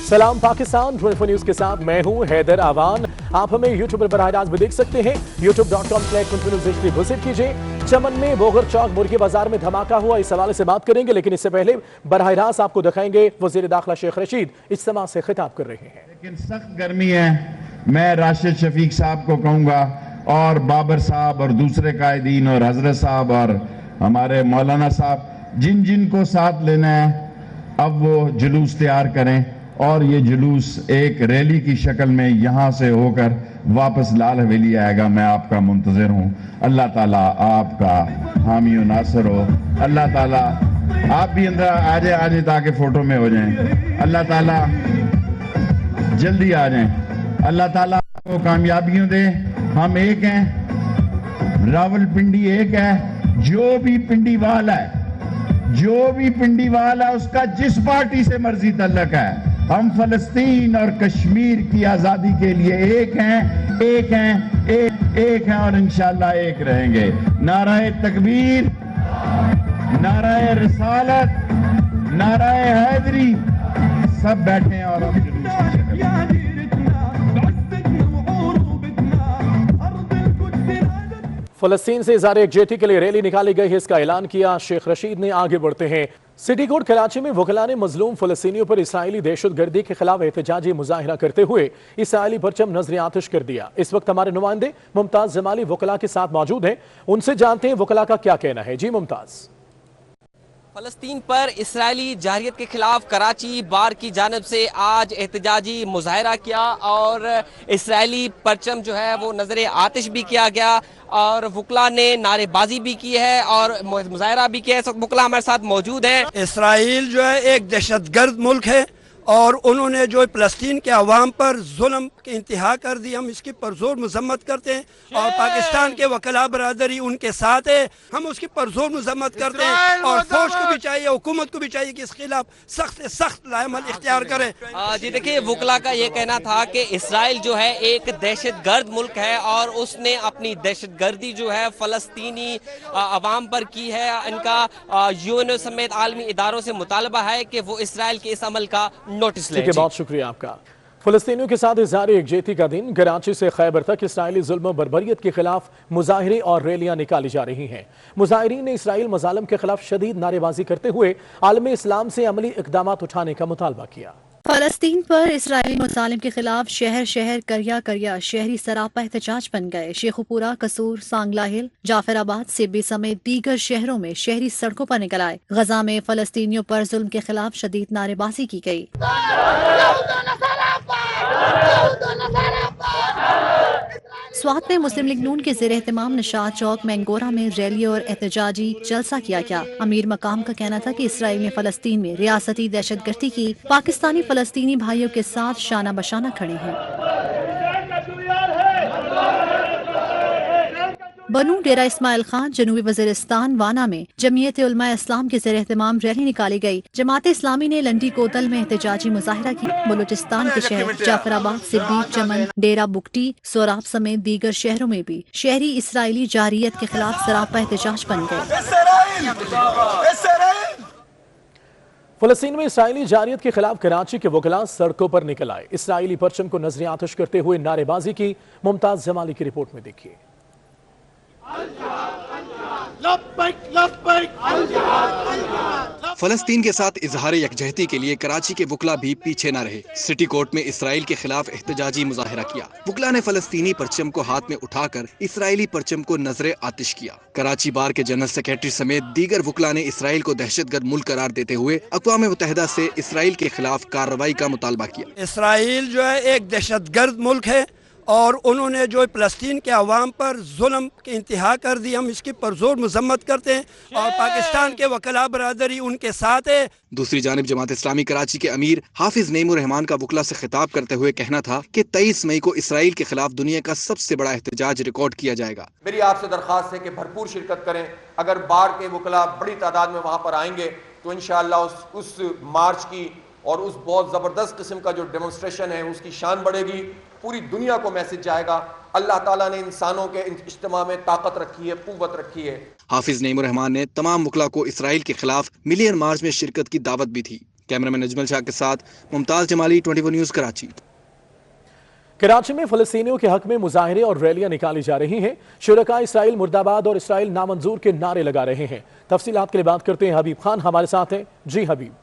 सलाम पाकिस्तान 24 न्यूज के साथ मैं हूं हैदर आवान। आप हमें यूट्यूब पर बराह रास्त भी देख सकते हैं। youtube.com/24news विजिट कीजिए। चमन में बोगर चौक मुर्गी बाजार में धमाका हुआ, इस हवाले से बात करेंगे, लेकिन इससे पहले बराह रास्त आपको दिखाएंगे वजीर दाखिला शेख रशीद इज्तिमा से खिताब कर रहे हैं। लेकिन सख्त गर्मी है, मैं राशिद शफीक साहब को कहूंगा और बाबर साहब और दूसरे कायदीन और हजरत साहब और हमारे मौलाना साहब जिन जिन को साथ लेना है, अब वो जुलूस तैयार करें और ये जुलूस एक रैली की शक्ल में यहाँ से होकर वापस लाल हवेली आएगा। मैं आपका मुंतज़िर हूँ। अल्लाह ताला आपका हामी और नासर हो। अल्लाह ताला आप भी अंदर आ जाए ताकि फोटो में हो जाएं। अल्लाह ताला जल्दी आ जाएं। अल्लाह ताला को कामयाबियों दे। हम एक हैं, रावलपिंडी एक है। जो भी पिंडी वाला है उसका जिस पार्टी से मर्जी तल्लक है, हम फलस्तीन और कश्मीर की आजादी के लिए एक हैं और इंशाअल्लाह एक रहेंगे। नाराए तकबीर, नाराए रिसालत, नाराए हैदरी, सब बैठे हैं और हम जुलूस की शक्ल में। फलस्तीन से इज़हार यकजहती के लिए रैली निकाली गई है, इसका ऐलान किया शेख रशीद ने। आगे बढ़ते हैं। सिटी कोर्ट कराची में वकला ने मजलूम फलस्तीनियों पर इसराइली दहशतगर्दी के खिलाफ एहतजाजी मुजाहिरा करते हुए इसराइली परचम नजर आतिश कर दिया। इस वक्त हमारे नुमाइंदे मुमताज जमाली वकला के साथ मौजूद हैं, उनसे जानते हैं वकला का क्या कहना है। जी मुमताज। फलस्तीन पर इसराइली जारियत के खिलाफ कराची बार की जानिब से आज एहतजाजी मुजाहिरा किया और इसराइली परचम जो है वो नजर आतिश भी किया गया और वकला ने नारेबाजी भी की है और मुजाहिरा भी किया है। वकला हमारे साथ मौजूद हैं। इसराइल जो है एक दहशतगर्द मुल्क है और उन्होंने जो फलस्तीन के अवाम पर जुल्म की इंतहा कर दी, हम इसकी परजोर मजम्मत करते हैं और पाकिस्तान के वकला बरादरी उनके साथ है। हम उसकी परजोर मजम्मत करते हैं और फौज को भी चाहिए, हुकूमत को भी चाहिए कि इसके खिलाफ सख्त से सख्त लाएमल इख्तियार करे। जी देखिए, वकला का ये कहना था कि इसराइल जो है एक दहशतगर्द मुल्क है और उसने अपनी दहशतगर्दी जो है फलस्तीनी अवाम पर की है। इनका यूएनओ समेत आलमी इदारों से मुतालबा है कि वो इसराइल के इस अमल का नोटिस ले। बहुत शुक्रिया आपका। फलस्तीनियों के साथ इज़हार यकजहती का दिन। कराची से खैबर तक इसराइली जुल्म बर्बरियत के खिलाफ मुजाहिरे और रैलियां निकाली जा रही हैं। मुजाहिरीन ने इसराइल मजालिम के खिलाफ शदीद नारेबाजी करते हुए आलम इस्लाम से अमली इक़दामात उठाने का मुतालबा किया। फलस्तीन पर इसराइली मजालिम के खिलाफ शहर शहर करिया शहरी सरापा एहतजाज बन गए। शेखुपुरा, कसूर, सांगला हिल, जाफराबाद, सिब्बी समेत दीगर शहरों में शहरी सड़कों पर निकल आए। गजा में फलस्तीनियों पर जुल्म के खिलाफ शदीद नारेबाजी की गई। स्वात में मुस्लिम लीग नून के ज़ेर एहतमाम निशात चौक मैंगोरा में रैली और एहतजाजी जलसा किया गया। अमीर मकाम का कहना था कि इसराइल ने फलस्तीन में रियासती दहशतगर्दी की, पाकिस्तानी फलस्तीनी भाइयों के साथ शाना बशाना खड़े हैं। बनू डेरा इस्माइल खान, जनूबी वज़ीरिस्तान वाना में जमीयत उलमा इस्लाम के ज़ेर एहतमाम रैली निकाली गई। जमात इस्लामी ने लंडी कोतल में एहतजाजी मुजाहिरा की। बलूचिस्तान के शहर जाफराबाद, सिब्बी, चमन, डेरा बुगटी, सोराब समेत दीगर शहरों में भी शहरी इसराइली जारियत के खिलाफ सरापा एहतजाज बन गए। फलस्तीन में इसराइली जारियत के खिलाफ कराची के वकला सड़कों पर निकल आए। इसराइली परचम को नजर आतिश करते हुए नारेबाजी की। मुमताज जमाली की रिपोर्ट में देखिए। फलस्तीन के साथ इजहार यकजहती के लिए कराची के वकला भी पीछे न रहे। सिटी कोर्ट में इसराइल के खिलाफ एहतजाजी मुजाहिरा किया। वकला ने फलस्तीनी परचम को हाथ में उठाकर इसराइली परचम को नजर आतिश किया। कराची बार के जनरल सेक्रेटरी समेत दीगर वकला ने इसराइल को दहशतगर्द मुल्क करार देते हुए अक़वाम मुत्तहिदा से इसराइल के खिलाफ कार्रवाई का मुतालबा किया। इसराइल जो है एक दहशतगर्द मुल्क है और उन्होंने जो फलस्तीन के अवाम पर जुल्म की इंतहा कर दी, हम इसकी परजोर मजम्मत करते हैं और पाकिस्तान के वकला बरादरी उनके साथ है। दूसरी जानिब जमात इस्लामी कराची के अमीर हाफिज नईमुर रहमान का वकला से खिताब करते हुए कहना था कि 23 मई को इसराइल के खिलाफ दुनिया का सबसे बड़ा एहतजाज रिकॉर्ड किया जाएगा। मेरी आपसे दरख्वास्त है कि भरपूर शिरकत करें। अगर बार के वकला बड़ी तादाद में वहाँ पर आएंगे तो इंशाअल्लाह उस मार्च की और उस बहुत ज़बरदस्त किस्म का जो डेमोन्स्ट्रेशन है उसकी शान बढ़ेगी। पूरी दुनिया को मैसेज जाएगा अल्लाह ताला ने इंसानों के इज्तिमा में ताकत रखी है, कुव्वत रखी है। हाफिज नईमुर रहमान ने तमाम वकला को इसराइल के खिलाफ मिलियन मार्च में शिरकत की दावत भी थी। कैमरामैन अजमल शाह के साथ मुमताज जमाली, 24 न्यूज़ कराची। कराची में फलस्तीनियों के हक में मुजाहरे और रैलियां निकाली जा रही हैं। शुरका इसराइल मुर्दाबाद और इसराइल नामंजूर के नारे लगा रहे हैं। तफसीलात के लिए बात करते हैं, हबीब खान हमारे साथ हैं। जी हबीब।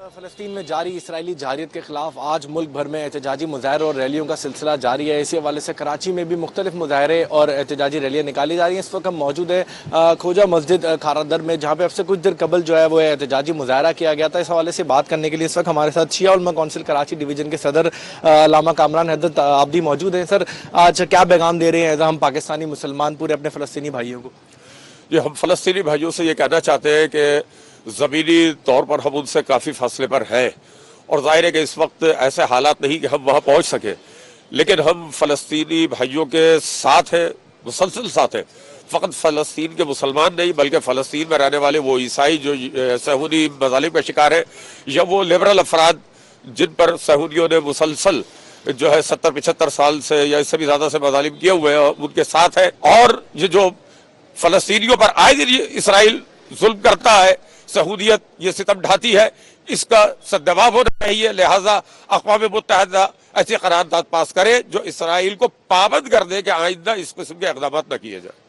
फ़लस्तीन में जारी इसराइली जारियत के खिलाफ आज मुल्क भर में एहतजाजी मुजाहरे और रैलियों का सिलसिला जारी है। इसी हवाले से कराची में भी मुख्तलिफ मुजाहरे और एहतजाजी रैलियाँ निकाली जा रही हैं। इस वक्त हम मौजूद है खोजा मस्जिद खारादर में, जहाँ पे अब से कुछ देर कबल जो है वो एहतजाजी मुजाहरा किया गया था। इस हवाले से बात करने के लिए इस वक्त हमारे साथ शिया उलमा कौंसिल कराची डिवीज़न के सदर अल्लामा कामरान हैदर आबदी मौजूद हैं। सर, आज क्या पैगाम दे रहे हैं हम पाकिस्तानी मुसलमान पूरे अपने फ़लस्तीनी भाइयों को? ये हम फ़लस्तीनी भाइयों से ये कहना चाहते हैं कि ज़मीनी तौर पर हम उनसे काफ़ी फासले पर हैं और ज़ाहिर है कि इस वक्त ऐसे हालात नहीं कि हम वहाँ पहुँच सके, लेकिन हम फ़लस्तीनी भाइयों के साथ हैं, मुसलसल साथ हैं। फ़कत फ़लस्तीन के मुसलमान नहीं बल्कि फ़लस्तीन में रहने वाले वो ईसाई जो सहूदी मज़ालिम का शिकार है, या वो लिबरल अफराद जिन पर सहूदियों ने मुसलसल जो है 70-75 साल से या इससे भी ज़्यादा से मज़ालिम किए हुए हैं, उनके साथ है। और ये जो फ़लस्तीनियों पर आए दिन इसराइल जुल्म करता है, सहूदियत ये सितम ढाती है, इसका सद्जवाब होना चाहिए। लिहाजा अक़वाम मुत्तहिदा ऐसी करारदाद पास करे जो इसराइल को पाबंद कर दे कि आइंदा इस किस्म के इक़दाम न किए जाए।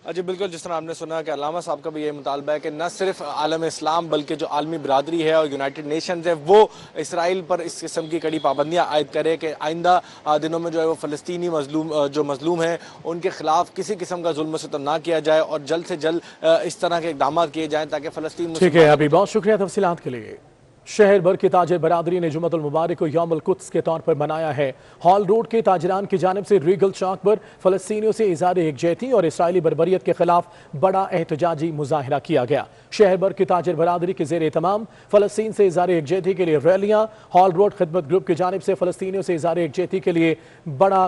जी बिल्कुल, जिस तरह आपने सुना कि अल्लामा साहब का भी ये मुतालबा है कि न सिर्फ आलम इस्लाम बल्कि जो आलमी बरादरी है और यूनाइटेड नेशंस है वो इसराइल पर इस किस्म की कड़ी पाबंदियाँ आयद करे कि आइंदा दिनों में जो है वो फ़लस्तीनी मज़लूम हैं उनके खिलाफ किसी किस्म का जुल्म सितम ना किया जाए और जल्द से जल्द इस तरह के इक़दाम किए जाएँ ताकि फ़लस्तीन। ठीक है अभी, बहुत शुक्रिया तफसीलात के लिए। शहर भर के ताजिर बरादरी ने जुम्मतुल मुबारक को यौमुल कुद्स के तौर पर मनाया है। हॉल रोड के ताजिरान की जानिब से रीगल चौक पर फ़लस्तीनियों से इज़हार यकजहती और इसराइली बर्बरियत के खिलाफ बड़ा एहतजाजी मुजाहरा किया गया। शहर भर की ताजिर बरादरी के ज़ेर तमाम फ़लस्तीन से इज़हार यकजहती के लिए रैलियाँ, हॉल रोड खिदमत ग्रुप की जानिब से फ़लस्तीनियों से इज़हार यकजहती के लिए बड़ा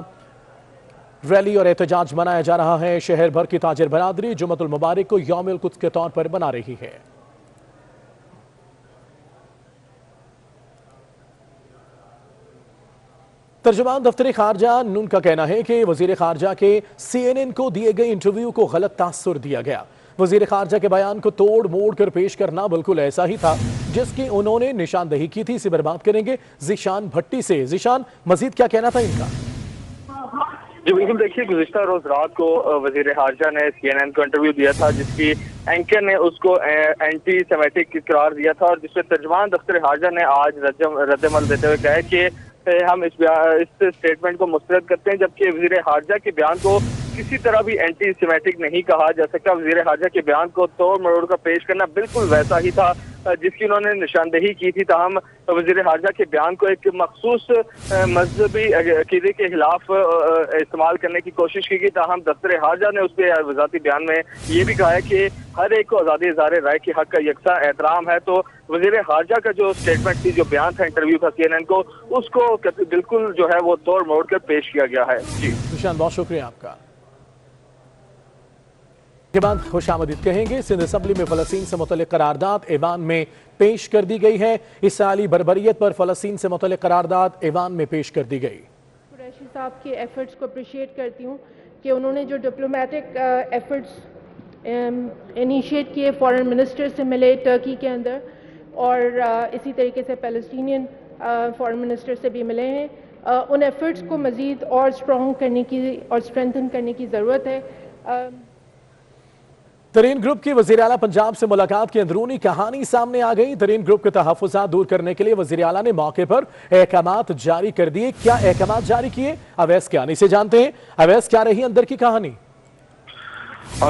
रैली और एहतजाज मनाया जा रहा है। शहर भर की ताजिर बरादरी जुम्मतुल मुबारक को यौमुल कुद्स के तौर पर मना रही है। तर्जुमान दफ्तर खारजा नून का कहना है कि वजीर खारजा के CNN को दिए गए इंटरव्यू को गलत तासुर दिया गया। वजीर खारजा के बयान को तोड़ मोड़ कर पेश करना बिल्कुल ऐसा ही था जिसकी उन्होंने निशानदही की थी। इसी पर बात करेंगे ज़ीशान भट्टी से। ज़ीशान, मजीद क्या कहना था इनका? जी बिल्कुल, देखिए गुज़िश्ता रोज रात को वजीर खारजा ने CNN को इंटरव्यू दिया था जिसकी एंकर ने उसको एंटी सेमेटिक करार दिया था और जिसपे तर्जुमान दफ्तर खारजा ने आज रद्दमल देते हुए कहा कि हम इस स्टेटमेंट को मुस्तरद करते हैं, जबकि वज़ीर खारजा के बयान को किसी तरह भी एंटी सेमेटिक नहीं कहा जा सकता। वज़ीर खारजा के बयान को तोड़ मरोड़ कर पेश करना बिल्कुल वैसा ही था जिसकी उन्होंने निशानदेही की थी। ताहम वज़ीर खारजा के बयान को एक मखसूस मजहबी अकीदे के खिलाफ इस्तेमाल करने की कोशिश की गई। ताहम दफ्तर खारजा ने उसके वज़ाती बयान में ये भी कहा है कि हर एक को आज़ादी इज़हार राय के हक का यकसा एहतराम है। तो वज़ीर खारजा का जो स्टेटमेंट थी, जो बयान था इंटरव्यू का CNN को, उसको बिल्कुल जो है वो तोड़ मोड़ कर पेश किया गया है। जी निशान, बहुत शुक्रिया आपका। के बाद खुशामदीद कहेंगे। सिंध असम्बली में फ़लस्तीन से मुतल्लिक़ करारदाद ऐवान में पेश कर दी गई है। इसराइली बर्बरियत पर फ़लस्तीन से मुतल्लिक़ करारदाद ऐवान में पेश कर दी गई। कुरैशी साहब के एफर्ट्स को अप्रिशिएट करती हूँ कि उन्होंने जो डिप्लोमेटिक एफर्ट्स इनिशिएट किए, फॉरेन मिनिस्टर से मिले टर्की के अंदर और इसी तरीके से पैलेस्टीनियन फॉरेन मिनिस्टर से भी मिले हैं। उन एफर्ट्स को मज़ीद और स्ट्रॉन्ग करने की और स्ट्रेंथन करने की ज़रूरत है। तरीन ग्रुप की वज़ीर आला पंजाब से मुलाकात की अंदरूनी कहानी सामने आ गई। तरीन ग्रुप के तहफ़्फ़ुज़ात दूर करने के लिए वज़ीर आला ने मौके पर अहकामात जारी कर दिए। क्या अहकामात जारी किए, अवैस कियानी से जानते हैं। अवैस, क्या रही अंदर की कहानी?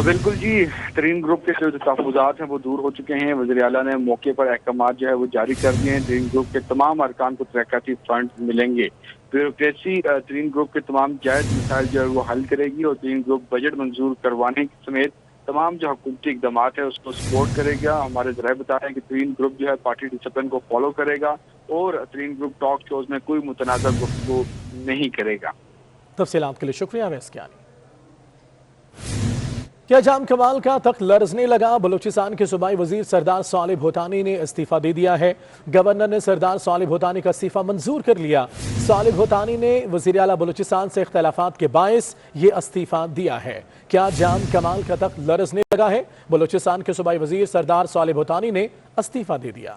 बिल्कुल जी, तरीन ग्रुप के जो तहफ़्फ़ुज़ात हैं वो दूर हो चुके हैं। वज़ीर आला ने मौके पर अहकामात जो है वो जारी कर दिए हैं। तरीन ग्रुप के तमाम अरकान को तरक्याती फंड मिलेंगे। ब्यूरोक्रेसी तरीन ग्रुप के तमाम जायज़ मसाइल जो है वो हल करेगी और तरीन ग्रुप बजट मंजूर करवाने समेत तमाम जो हुकूमती इक़दाम है उसको सपोर्ट करेगा। हमारे ज़राए बता रहे हैं कि तरीन ग्रुप जो है पार्टी डिसिप्लिन को फॉलो करेगा और तरीन ग्रुप टॉक शोज में कोई मुतनाज़ा गुफ्तगू नहीं करेगा। तफसीलात के लिए शुक्रिया अवैस कियानी। کیا جام کمال کا تخت لرزنے لگا؟ بلوچستان کے صوبائی وزیر سردار صالح بھوتانی نے استعفیٰ دے دیا ہے۔ گورنر نے سردار صالح بھوتانی کا استعفیٰ منظور کر لیا۔ صالح بھوتانی نے وزیر اعلیٰ بلوچستان سے اختلافات کے باعث یہ استعفیٰ دیا ہے۔ کیا جام کمال کا تخت لرزنے لگا ہے؟ بلوچستان کے صوبائی وزیر سردار صالح بھوتانی نے استعفیٰ دے دیا۔